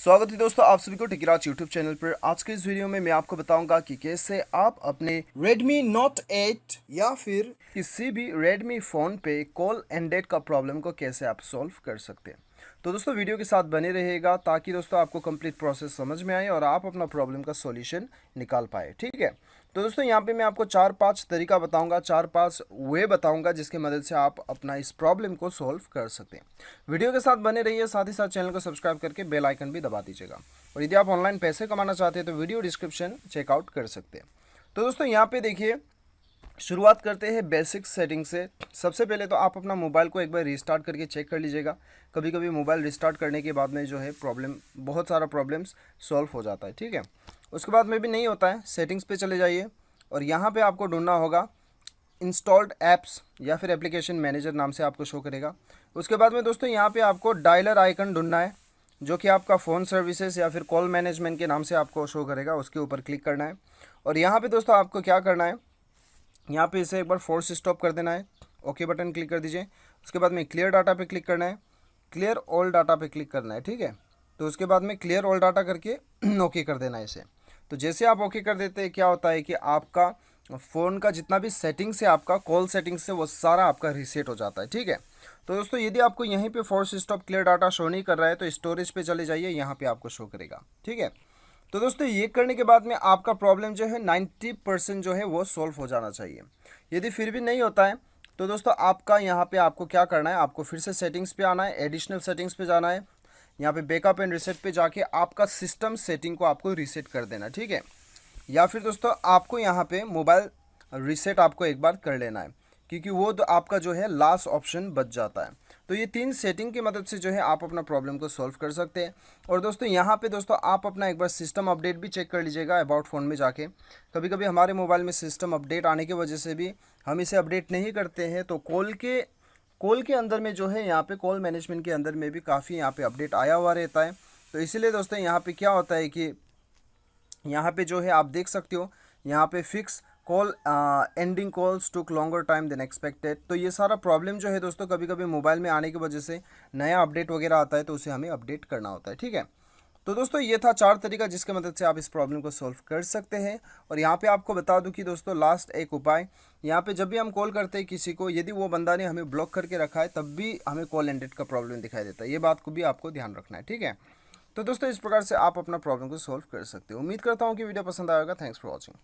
स्वागत है दोस्तों आप सभी को टिकराज यूट्यूब चैनल पर। आज के इस वीडियो में मैं आपको बताऊंगा कि कैसे आप अपने Redmi Note 8 या फिर किसी भी Redmi फ़ोन पे कॉल एंडेड का प्रॉब्लम को कैसे आप सॉल्व कर सकते हैं। तो दोस्तों वीडियो के साथ बने रहिएगा ताकि दोस्तों आपको कंप्लीट प्रोसेस समझ में आए और आप अपना प्रॉब्लम का सॉल्यूशन निकाल पाए। ठीक है, तो दोस्तों यहाँ पे मैं आपको 4-5 तरीका बताऊंगा, 4-5 वे बताऊंगा जिसकी मदद से आप अपना इस प्रॉब्लम को सॉल्व कर सकते हैं। वीडियो के साथ बने रहिए, साथ ही साथ चैनल को सब्सक्राइब करके बेल आइकन भी दबा दीजिएगा। और यदि आप ऑनलाइन पैसे कमाना चाहते हैं तो वीडियो डिस्क्रिप्शन चेकआउट कर सकते हैं। तो दोस्तों यहाँ पे देखिए, शुरुआत करते हैं बेसिक सेटिंग से। सबसे पहले तो आप अपना मोबाइल को एक बार रिस्टार्ट करके चेक कर लीजिएगा। कभी कभी मोबाइल रिस्टार्ट करने के बाद में जो है बहुत सारा प्रॉब्लम्स सॉल्व हो जाता है। ठीक है, उसके बाद में भी नहीं होता है, सेटिंग्स पे चले जाइए और यहाँ पे आपको ढूंढना होगा इंस्टॉल्ड ऐप्स या फिर एप्लीकेशन मैनेजर नाम से आपको शो करेगा। उसके बाद में दोस्तों यहाँ पे आपको डायलर आइकन ढूंढना है जो कि आपका फ़ोन सर्विसेज या फिर कॉल मैनेजमेंट के नाम से आपको शो करेगा। उसके ऊपर क्लिक करना है और यहाँ पे दोस्तों आपको क्या करना है, यहाँ पे इसे एक बार फोर्स स्टॉप कर देना है। ओके बटन क्लिक कर दीजिए। उसके बाद में क्लियर डाटा पे क्लिक करना है, क्लियर ऑल डाटा पे क्लिक करना है। ठीक है, तो उसके बाद में क्लियर ऑल डाटा करके ओके कर देना है इसे। तो जैसे आप ओके कर देते हैं क्या होता है कि आपका फ़ोन का जितना भी सेटिंग्स है, आपका कॉल सेटिंग्स है, वो सारा आपका रीसेट हो जाता है। ठीक है, तो दोस्तों यदि आपको यहीं पे force stop clear data show नहीं कर रहा है तो स्टोरेज पे चले जाइए, यहाँ पे आपको शो करेगा। ठीक है, तो दोस्तों ये करने के बाद में आपका प्रॉब्लम जो है 90% जो है वो सॉल्व हो जाना चाहिए। यदि फिर भी नहीं होता है तो दोस्तों आपका यहाँ पे आपको क्या करना है, आपको फिर से सेटिंग्स पे आना है, एडिशनल सेटिंग्स पे जाना है। यहाँ पे बैकअप एंड रीसेट पे जाके आपका सिस्टम सेटिंग को आपको रीसेट कर देना। ठीक है, या फिर दोस्तों आपको यहाँ पे मोबाइल रीसेट आपको एक बार कर लेना है क्योंकि वो तो आपका जो है लास्ट ऑप्शन बच जाता है। तो ये 3 सेटिंग की मदद से जो है आप अपना प्रॉब्लम को सॉल्व कर सकते हैं। और दोस्तों यहाँ पे दोस्तों आप अपना एक बार सिस्टम अपडेट भी चेक कर लीजिएगा अबाउट फ़ोन में जाके। कभी कभी हमारे मोबाइल में सिस्टम अपडेट आने की वजह से भी हम इसे अपडेट नहीं करते हैं, तो कॉल के अंदर में जो है यहाँ पे कॉल मैनेजमेंट के अंदर में भी काफ़ी यहाँ पे अपडेट आया हुआ रहता है। तो इसीलिए दोस्तों यहाँ पे क्या होता है कि यहाँ पे जो है आप देख सकते हो, यहाँ पे फिक्स कॉल एंडिंग कॉल्स टुक लॉन्गर टाइम देन एक्सपेक्टेड। तो ये सारा प्रॉब्लम जो है दोस्तों कभी कभी मोबाइल में आने की वजह से नया अपडेट वगैरह आता है तो उसे हमें अपडेट करना होता है। ठीक है, तो दोस्तों ये था 4 तरीका जिसके मदद से आप इस प्रॉब्लम को सॉल्व कर सकते हैं। और यहाँ पे आपको बता दूं कि दोस्तों लास्ट एक उपाय, यहाँ पे जब भी हम कॉल करते हैं किसी को, यदि वो बंदा ने हमें ब्लॉक करके रखा है तब भी हमें कॉल एंडेड का प्रॉब्लम दिखाई देता है। ये बात को भी आपको ध्यान रखना है। ठीक है, तो दोस्तों इस प्रकार से आप अपना प्रॉब्लम को सॉल्व कर सकते हो। उम्मीद करता हूँ कि वीडियो पसंद आएगा। Thanks for watching.